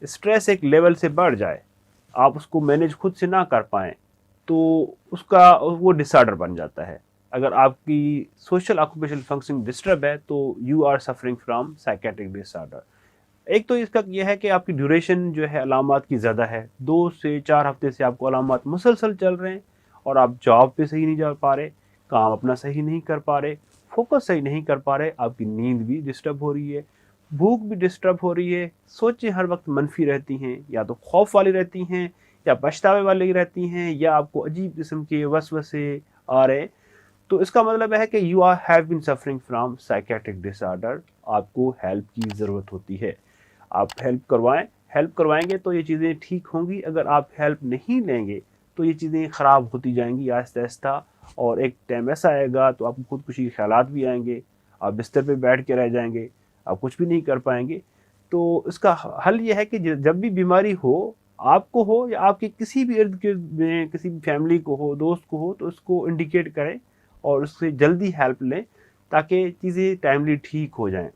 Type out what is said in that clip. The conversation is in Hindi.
स्ट्रेस एक लेवल से बढ़ जाए, आप उसको मैनेज खुद से ना कर पाएँ, तो उसका वो डिसऑर्डर बन जाता है। अगर आपकी सोशल ऑक्यूपेशनल फंक्शनिंग डिस्टर्ब है, तो you are suffering from psychiatric disorder. एक तो इसका ये है कि आपकी ड्यूरेशन जो है अलामात की ज़्यादा है, 2 से 4 हफ्ते से आपको अलामात मुसलसल चल रहे हैं और आप जॉब पे सही नहीं जा पा रहे, काम अपना सही नहीं कर पा रहे, फोकस सही नहीं कर पा रहे, आपकी नींद भी डिस्टर्ब हो रही है, भूख भी डिस्टर्ब हो रही है, सोचें हर वक्त मनफी रहती हैं, या तो खौफ वाली रहती हैं, या पछतावे वाली रहती हैं, या आपको अजीब किस्म के वसवसे आ रहे हैं, तो इसका मतलब है कि you are have been suffering from psychiatric disorder. आपको हेल्प की ज़रूरत होती है, आप हेल्प करवाएं। हेल्प करवाएंगे तो ये चीज़ें ठीक होंगी, अगर आप हेल्प नहीं लेंगे तो ये चीज़ें ख़राब होती जाएंगी आहिस्ता आहिस्ता, और एक टाइम ऐसा आएगा तो आपको खुदकुशी के ख्यालात भी आएंगे, आप बिस्तर पे बैठ के रह जाएंगे, आप कुछ भी नहीं कर पाएंगे। तो इसका हल ये है कि जब भी बीमारी हो, आपको हो या आपके किसी भी इर्द गिर्द में किसी भी फैमिली को हो, दोस्त को हो, तो उसको इंडिकेट करें और उससे जल्दी हेल्प लें ताकि चीज़ें टाइमली ठीक हो जाएं।